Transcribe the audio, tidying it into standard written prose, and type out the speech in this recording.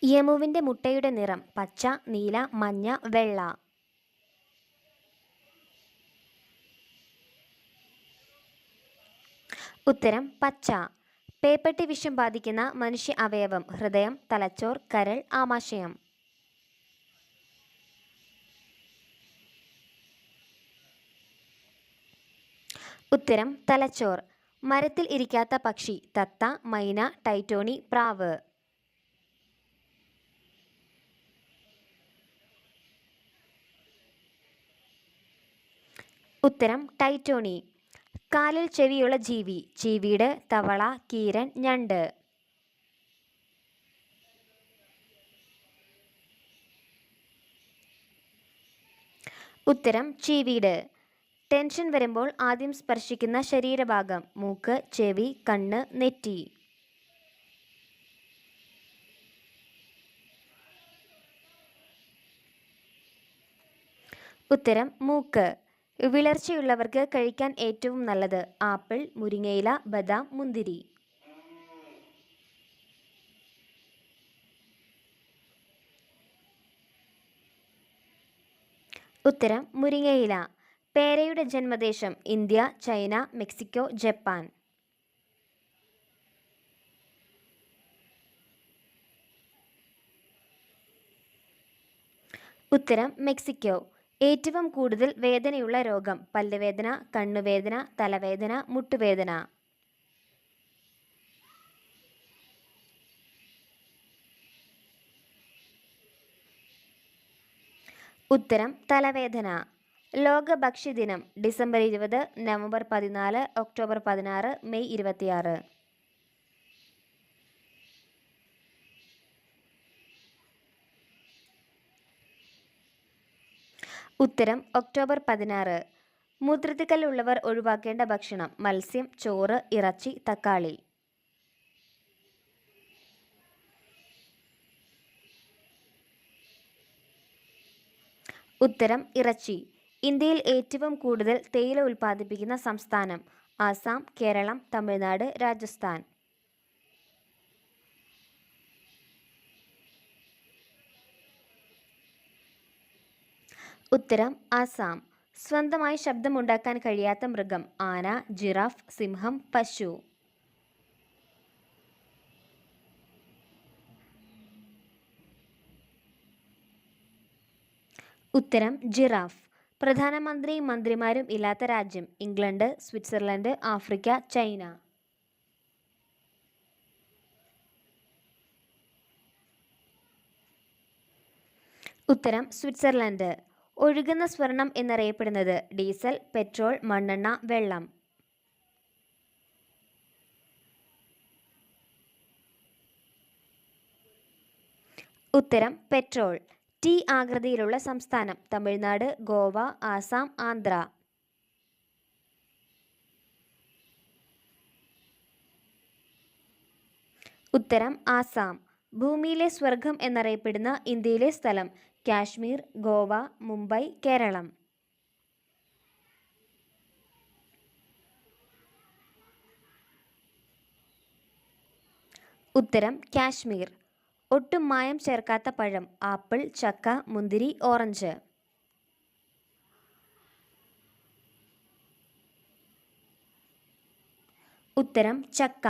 യമുവിൻ്റെ മുട്ടയുടെ നിറം പച്ച, നീല, മഞ്ഞ, വെള്ള. ഉത്തരം പച്ച. പേപ്പട്ടി വിഷം ബാധിക്കുന്ന മനുഷ്യ അവയവം ഹൃദയം, തലച്ചോർ, കരൾ, ആമാശയം. ഉത്തരം തലച്ചോർ. മരത്തിൽ ഇരിക്കാത്ത പക്ഷി തത്ത, മൈന, ടൈറ്റോണി, പ്രാവ്. ഉത്തരം ടൈറ്റോണി. കാലിൽ ചെവിയുള്ള ജീവി ചീവീട്, തവള, കീരൻ, ഞണ്ട്. ഉത്തരം ചീവീട്. ടെൻഷൻ വരുമ്പോൾ ആദ്യം സ്പർശിക്കുന്ന ശരീരഭാഗം മൂക്ക്, ചെവി, കണ്ണ്, നെറ്റി. ഉത്തരം മൂക്ക്. വിളർച്ചയുള്ളവർക്ക് കഴിക്കാൻ ഏറ്റവും നല്ലത് ആപ്പിൾ, മുരിങ്ങയില, ബദാം, മുന്തിരി. ഉത്തരം മുരിങ്ങയില. പേരയുടെ ജന്മദേശം ഇന്ത്യ, ചൈന, മെക്സിക്കോ, ജപ്പാൻ. ഉത്തരം മെക്സിക്കോ. ഏറ്റവും കൂടുതൽ വേദനയുള്ള രോഗം പല്ലുവേദന, കണ്ണുവേദന, തലവേദന, മുട്ടുവേദന. ഉത്തരം തലവേദന. ലോക ഭക്ഷ്യദിനം ഡിസംബർ 20, നവംബർ 14, ഒക്ടോബർ 16, മെയ് 26. ഉത്തരം ഒക്ടോബർ 16. മൂത്രത്തിക്കല്ലുള്ളവർ ഒഴിവാക്കേണ്ട ഭക്ഷണം മത്സ്യം, ചോറ്, ഇറച്ചി, തക്കാളി. ഉത്തരം ഇറച്ചി. ഇന്ത്യയിൽ ഏറ്റവും കൂടുതൽ തേയില ഉൽപ്പാദിപ്പിക്കുന്ന സംസ്ഥാനം ആസാം, കേരളം, തമിഴ്നാട്, രാജസ്ഥാൻ. ഉത്തരം ആസാം. സ്വന്തമായി ശബ്ദമുണ്ടാക്കാൻ കഴിയാത്ത മൃഗം ആന, ജിറാഫ്, സിംഹം, പശു. ഉത്തരം ജിറാഫ്. പ്രധാനമന്ത്രി മന്ത്രിമാരും ഇല്ലാത്ത രാജ്യം ഇംഗ്ലണ്ട്, സ്വിറ്റ്സർലൻഡ്, ആഫ്രിക്ക, ചൈന. ഉത്തരം സ്വിറ്റ്സർലൻഡ്. ഒഴുകുന്ന സ്വർണം എന്നറിയപ്പെടുന്നത് ഡീസൽ, പെട്രോൾ, മണ്ണെണ്ണ, വെള്ളം. ഉത്തരം പെട്രോൾ. ടി ആകൃതിയിലുള്ള സംസ്ഥാനം തമിഴ്നാട്, ഗോവ, ആസാം, ആന്ധ്ര. ഉത്തരം ആസാം. ഭൂമിയിലെ സ്വർഗം എന്നറിയപ്പെടുന്ന ഇന്ത്യയിലെ സ്ഥലം കാശ്മീർ, ഗോവ, മുംബൈ, കേരളം. ഉത്തരം കാശ്മീർ. ഒട്ടും മായം ചേർക്കാത്ത പഴം ആപ്പിൾ, ചക്ക, മുന്തിരി, ഓറഞ്ച്. ഉത്തരം ചക്ക.